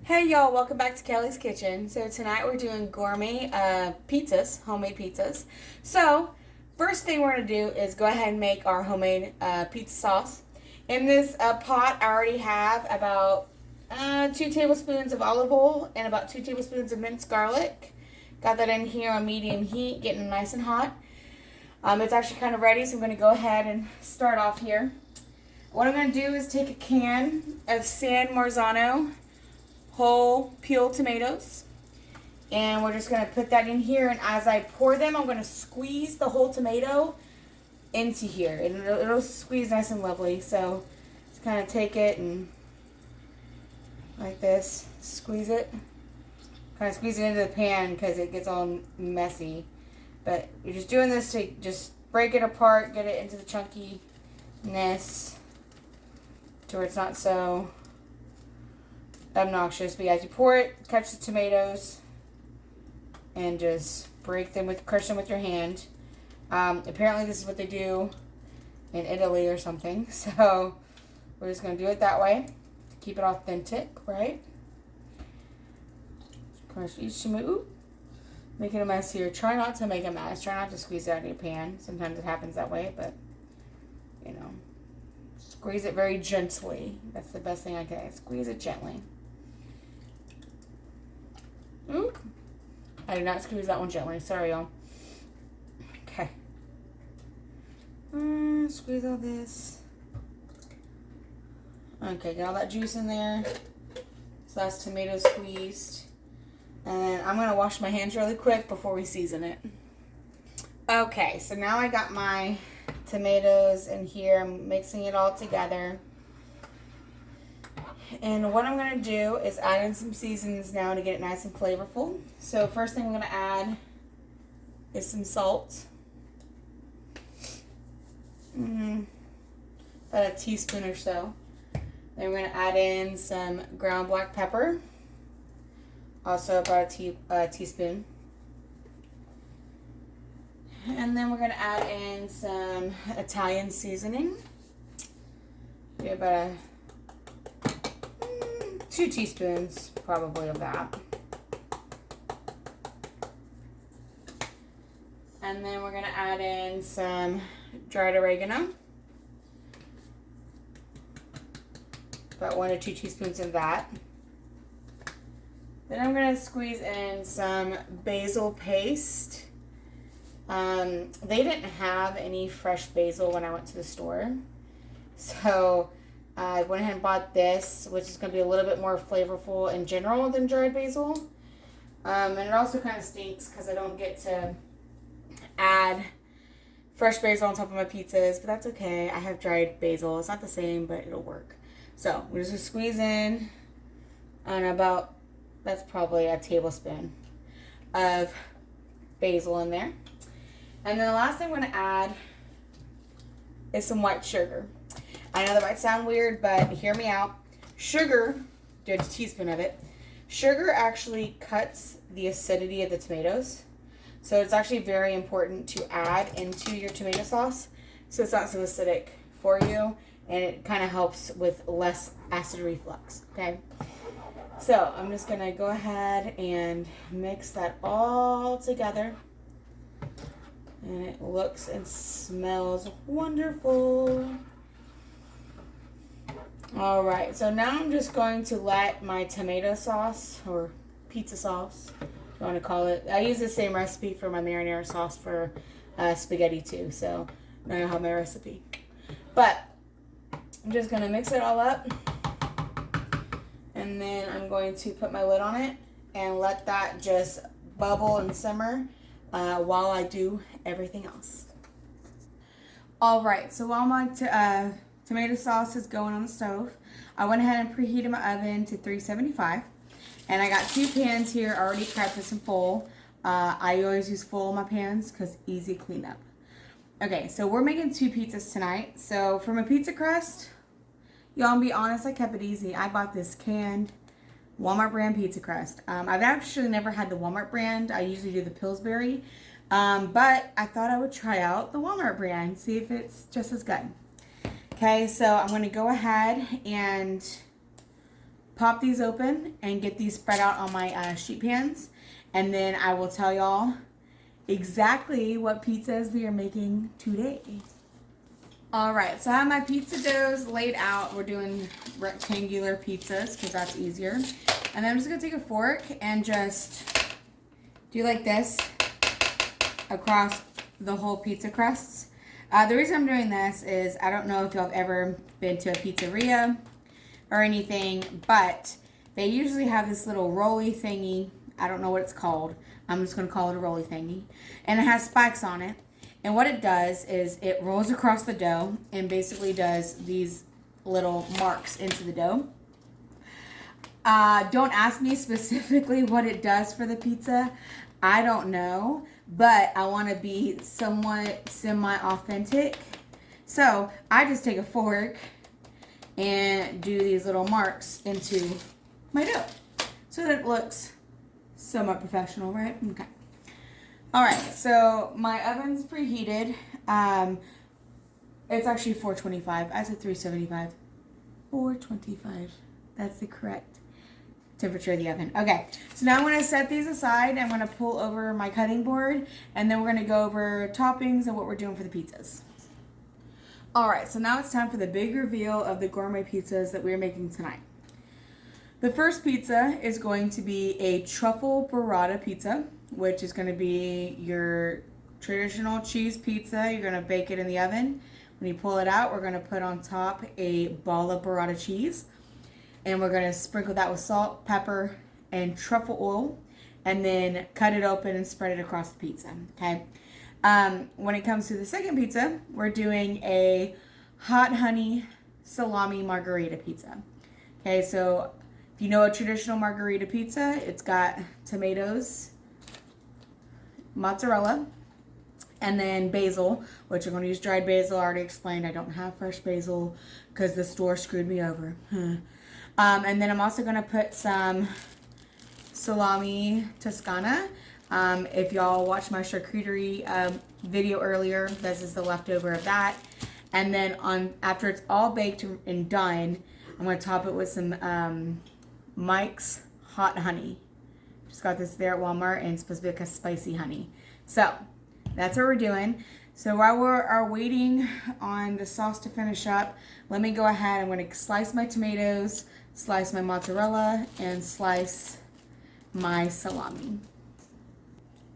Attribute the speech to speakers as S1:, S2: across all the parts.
S1: Hey y'all, welcome back to Kelly's Kitchen. So tonight we're doing gourmet pizzas, homemade pizzas. So first thing we're going to do is go ahead and make our homemade pizza sauce. In this pot I already have about 2 tablespoons of olive oil and about 2 tablespoons of minced garlic. Got that in here on medium heat, getting nice and hot. It's actually kind of ready, so I'm going to go ahead and start off here. What I'm going to do is take a can of San Marzano whole peeled tomatoes, and we're just going to put that in here, and as I pour them I'm going to squeeze the whole tomato into here, and it'll squeeze nice and lovely. So just kind of take it and like this, squeeze it, kind of squeeze it into the pan because it gets all messy, but you're just doing this to just break it apart, get it into the chunkiness to where it's not so obnoxious. But as you pour it, catch the tomatoes and just break them crush them with your hand. Apparently this is what they do in Italy or something, so we're just going to do it that way to keep it authentic, right? Crush each tomato. Making a mess here. Try not to make a mess. Try not to squeeze it out of your pan. Sometimes it happens that way, but you know, squeeze it very gently. That's the best thing I can say. Squeeze it gently. Oop. I did not squeeze that one gently. Sorry, y'all. Okay. Squeeze all this. Okay, get all that juice in there. So that's tomato squeezed. And then I'm going to wash my hands really quick before we season it. Okay, so now I got my tomatoes in here. I'm mixing it all together. And what I'm going to do is add in some seasonings now to get it nice and flavorful. So first thing I'm going to add is some salt. About a teaspoon or so. Then we're going to add in some ground black pepper. Also about a teaspoon. And then we're going to add in some Italian seasoning. Do about 2 teaspoons probably of that. And then we're going to add in some dried oregano. About 1 or 2 teaspoons of that. Then I'm going to squeeze in some basil paste. They didn't have any fresh basil when I went to the store. So I went ahead and bought this, which is going to be a little bit more flavorful in general than dried basil. And it also kind of stinks because I don't get to add fresh basil on top of my pizzas. But that's okay. I have dried basil. It's not the same, but it'll work. So we're just going to squeeze in on about, that's probably a tablespoon of basil in there. And then the last thing I'm going to add is some white sugar. I know that might sound weird, but hear me out. Sugar, do a teaspoon of it. Sugar actually cuts the acidity of the tomatoes. So it's actually very important to add into your tomato sauce so it's not so acidic for you. And it kind of helps with less acid reflux, okay? So I'm just going to go ahead and mix that all together. And it looks and smells wonderful. All right, so now I'm just going to let my tomato sauce, or pizza sauce, if you want to call it. I use the same recipe for my marinara sauce for spaghetti too, so I have my recipe. But I'm just going to mix it all up. And then I'm going to put my lid on it and let that just bubble and simmer while I do everything else. All right, so while my tomato sauce is going on the stove, I went ahead and preheated my oven to 375. And I got 2 pans here already prepped with some full. I always use full in my pans because easy cleanup. Okay, so we're making 2 pizzas tonight. So for my pizza crust, y'all, be honest, I kept it easy. I bought this canned Walmart brand pizza crust. I've actually never had the Walmart brand. I usually do the Pillsbury. But I thought I would try out the Walmart brand, see if it's just as good. Okay, so I'm going to go ahead and pop these open and get these spread out on my sheet pans. And then I will tell y'all exactly what pizzas we are making today. All right, so I have my pizza doughs laid out. We're doing rectangular pizzas because that's easier. And then I'm just gonna take a fork and just do like this across the whole pizza crusts. The reason I'm doing this is I don't know if y'all have ever been to a pizzeria or anything, but they usually have this little rolly thingy. I don't know what it's called. I'm just going to call it a rolly thingy. And it has spikes on it. And what it does is it rolls across the dough and basically does these little marks into the dough. Don't ask me specifically what it does for the pizza. I don't know, but I want to be somewhat semi-authentic. So I just take a fork and do these little marks into my dough so that it looks somewhat professional, right? Okay. All right, so my oven's preheated. It's actually 425. I said 375. 425. That's the correct temperature of the oven. Okay, so now I'm going to set these aside. I'm going to pull over my cutting board, and then we're going to go over toppings and what we're doing for the pizzas. All right, so now it's time for the big reveal of the gourmet pizzas that we're making tonight. The first pizza is going to be a truffle burrata pizza, which is going to be your traditional cheese pizza. You're going to bake it in the oven. When you pull it out, we're going to put on top a ball of burrata cheese. And we're going to sprinkle that with salt, pepper, and truffle oil. And then cut it open and spread it across the pizza. Okay. When it comes to the second pizza, we're doing a hot honey salami margherita pizza. Okay, so if you know a traditional margherita pizza, it's got tomatoes, mozzarella, and then basil, which I'm going to use dried basil. I already explained I don't have fresh basil because the store screwed me over. And then I'm also going to put some salami Toscana. If y'all watched my charcuterie video earlier, this is the leftover of that. And then after it's all baked and done, I'm going to top it with some Mike's hot honey. Just got this there at Walmart, and it's supposed to be like a spicy honey. So that's what we're doing. So while we are waiting on the sauce to finish up, let me go ahead. I'm going to slice my tomatoes, slice my mozzarella, and slice my salami.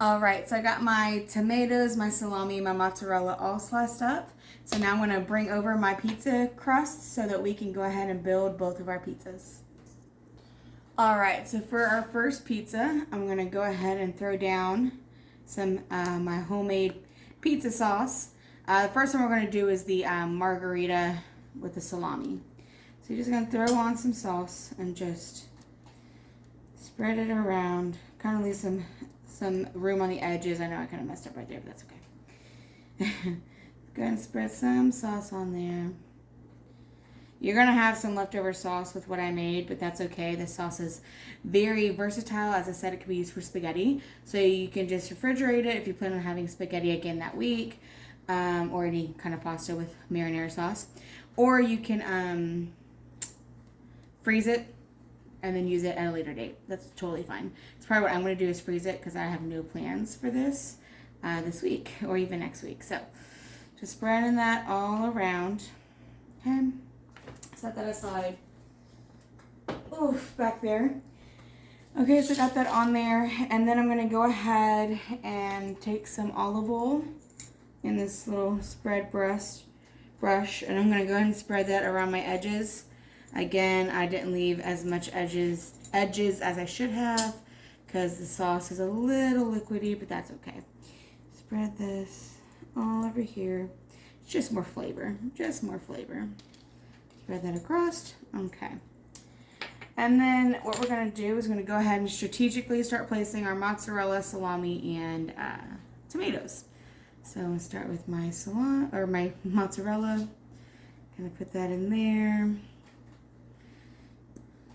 S1: All right, so I got my tomatoes, my salami, my mozzarella all sliced up. So now I'm going to bring over my pizza crust so that we can go ahead and build both of our pizzas. All right, so for our first pizza, I'm going to go ahead and throw down some my homemade pizza sauce. The first one we're going to do is the margherita with the salami. So you're just going to throw on some sauce and just spread it around. Kind of leave some room on the edges. I know I kind of messed up right there, but that's okay. Go ahead and spread some sauce on there. You're going to have some leftover sauce with what I made, but that's okay. This sauce is very versatile. As I said, it can be used for spaghetti. So you can just refrigerate it if you plan on having spaghetti again that week, or any kind of pasta with marinara sauce. Or you can freeze it and then use it at a later date. That's totally fine. It's probably what I'm going to do is freeze it because I have no plans for this week or even next week. So just spreading that all around. Okay. Set that aside. Oof, back there. Okay, so I got that on there. And then I'm going to go ahead and take some olive oil in this little spread brush. And I'm going to go ahead and spread that around my edges. Again, I didn't leave as much edges as I should have because the sauce is a little liquidy, but that's okay. Spread this all over here. It's just more flavor. Just more flavor. Spread that across. Okay. And then what we're going to do is we're going to go ahead and strategically start placing our mozzarella, salami, and tomatoes. So I'm going to start with my salami or my mozzarella. Going to put that in there.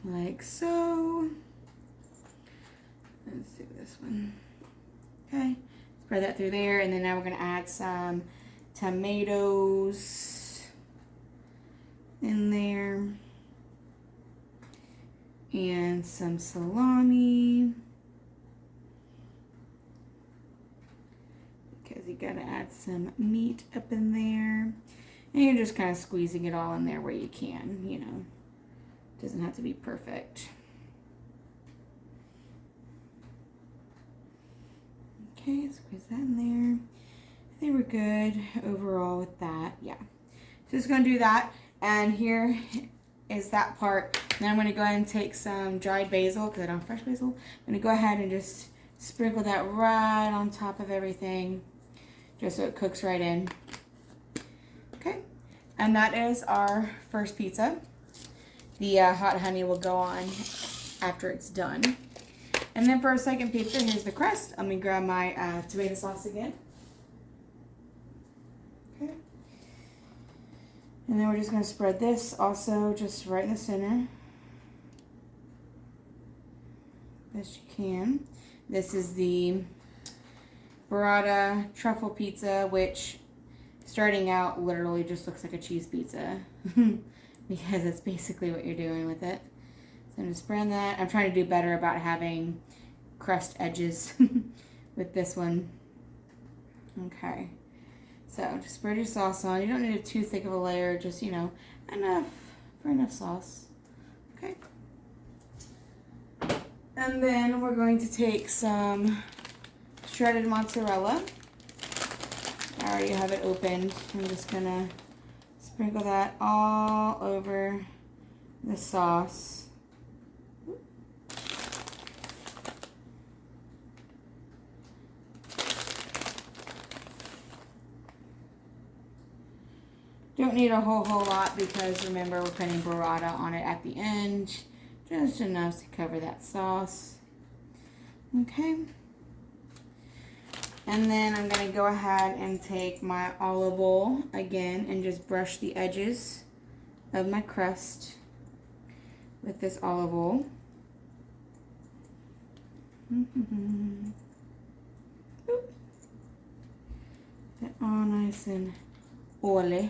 S1: Like so. Let's do this one. Okay. Spread that through there. And then now we're going to add some tomatoes in there. and some salami. Because you gotta add some meat up in there. And you're just kind of squeezing it all in there where you can, you know. Doesn't have to be perfect. Okay, squeeze that in there. I think we're good overall with that. Yeah. So just gonna do that. And here is that part. Now I'm gonna go ahead and take some dried basil, because I don't have fresh basil. I'm gonna go ahead and just sprinkle that right on top of everything, just so it cooks right in. Okay, and that is our first pizza. The hot honey will go on after it's done. And then for our second pizza, here's the crust. Let me grab my tomato sauce again. Okay. And then we're just going to spread this also just right in the center. Best you can. This is the Barata Truffle pizza, which starting out literally just looks like a cheese pizza. Because that's basically what you're doing with it. So I'm just spreading that. I'm trying to do better about having crust edges with this one. Okay. So just spread your sauce on. You don't need too thick of a layer, just, you know, enough for enough sauce. Okay. And then we're going to take some shredded mozzarella. I already have it opened. I'm just gonna sprinkle that all over the sauce. Don't need a whole lot because remember we're putting burrata on it at the end. Just enough to cover that sauce. Okay. And then I'm going to go ahead and take my olive oil again and just brush the edges of my crust with this olive oil. Get all nice and oily.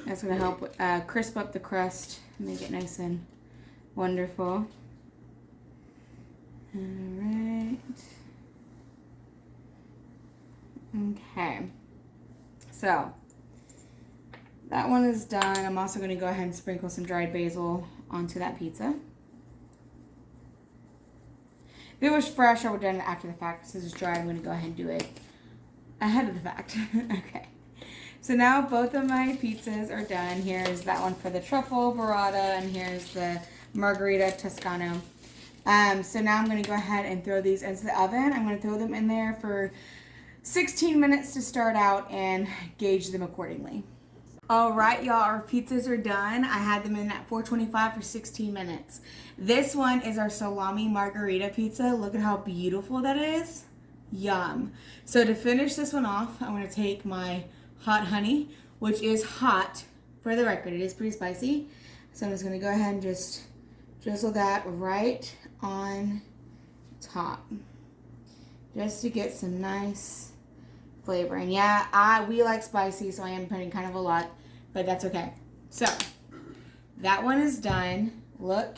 S1: That's going to help crisp up the crust, make it nice and wonderful. Alright. Okay. So, that one is done. I'm also going to go ahead and sprinkle some dried basil onto that pizza. If it was fresh, I would have done it after the fact. Since it's dry, I'm going to go ahead and do it ahead of the fact. Okay. So now both of my pizzas are done. Here's that one for the truffle burrata, and here's the Margherita Toscano. So now I'm going to go ahead and throw these into the oven. I'm going to throw them in there for 16 minutes to start out and gauge them accordingly. All right, y'all, our pizzas are done. I had them in at 425 for 16 minutes. This one is our Salami Margherita pizza. Look at how beautiful that is. Yum. So to finish this one off, I'm going to take my hot honey, which is hot for the record. It is pretty spicy. So I'm just going to go ahead and just drizzle that right on top, just to get some nice flavor. And yeah, we like spicy, so I am putting kind of a lot, but that's okay. So that one is done. Look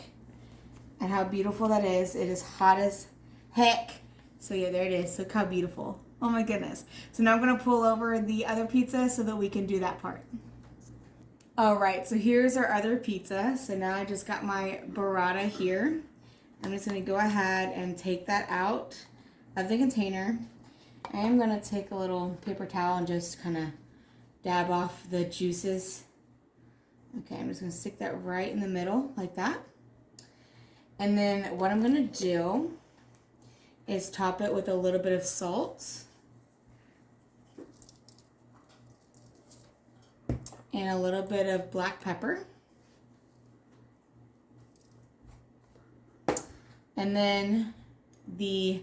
S1: at how beautiful that is. It is hot as heck. So yeah, there it is. Look how beautiful. Oh my goodness. So now I'm going to pull over the other pizza so that we can do that part. All right, so here's our other pizza. So now I just got my burrata here. I'm just going to go ahead and take that out of the container. I am going to take a little paper towel and just kind of dab off the juices. Okay, I'm just going to stick that right in the middle like that. And then what I'm going to do is top it with a little bit of salt and a little bit of black pepper. And then the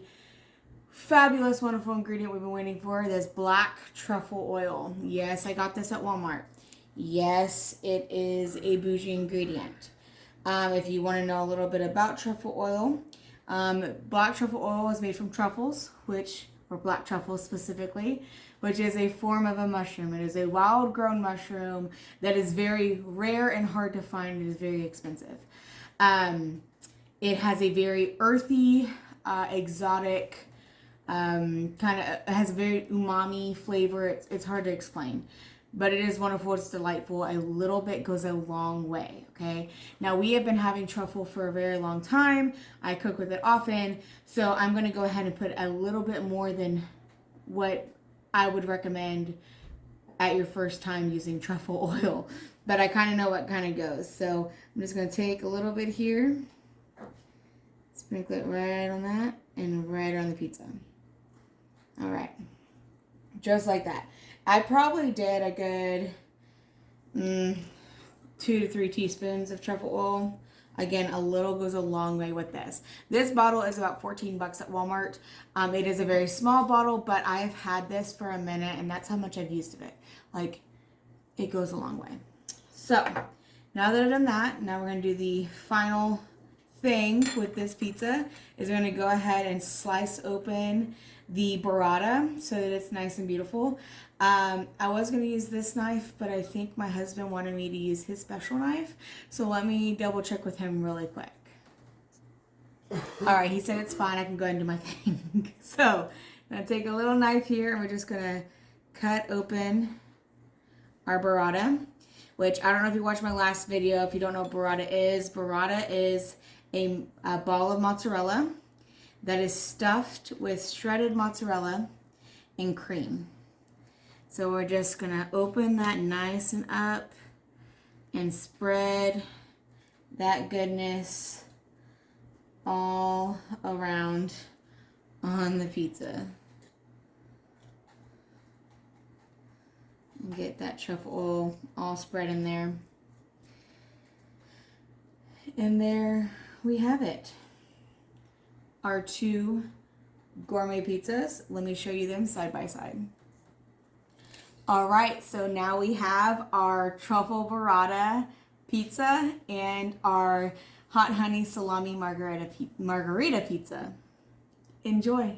S1: fabulous, wonderful ingredient we've been waiting for, this black truffle oil. Yes, I got this at Walmart. Yes, it is a bougie ingredient. If you want to know a little bit about truffle oil, black truffle oil is made from truffles, or black truffles specifically, which is a form of a mushroom. It is a wild grown mushroom that is very rare and hard to find. It is very expensive. It has a very earthy, exotic, kind of has a very umami flavor. It's hard to explain, but it is wonderful. It's delightful. A little bit goes a long way. Okay. Now we have been having truffle for a very long time. I cook with it often, so I'm going to go ahead and put a little bit more than what I would recommend at your first time using truffle oil, but I kind of know what kind of goes. So I'm just going to take a little bit here, sprinkle it right on that, and right on the pizza. All right, just like that. I probably did a good 2 to 3 teaspoons of truffle oil. Again, a little goes a long way with this. This bottle is about $14 at Walmart. It is a very small bottle, but I've had this for a minute, and that's how much I've used of it. Like, it goes a long way. So, now that I've done that, now we're going to do the final thing with this pizza, is we're going to go ahead and slice open the burrata so that it's nice and beautiful. I was going to use this knife, but I think my husband wanted me to use his special knife. So let me double check with him really quick. All right, he said it's fine. I can go ahead and do my thing. So I'm going to take a little knife here, and we're just going to cut open our burrata, which I don't know if you watched my last video. If you don't know what burrata is a ball of mozzarella that is stuffed with shredded mozzarella and cream. So we're just gonna open that nice and up and spread that goodness all around on the pizza. And get that truffle oil all spread in there. And there we have it. Our 2 gourmet pizzas. Let me show you them side by side. All right, so now we have our truffle burrata pizza and our hot honey salami margherita pizza. Enjoy.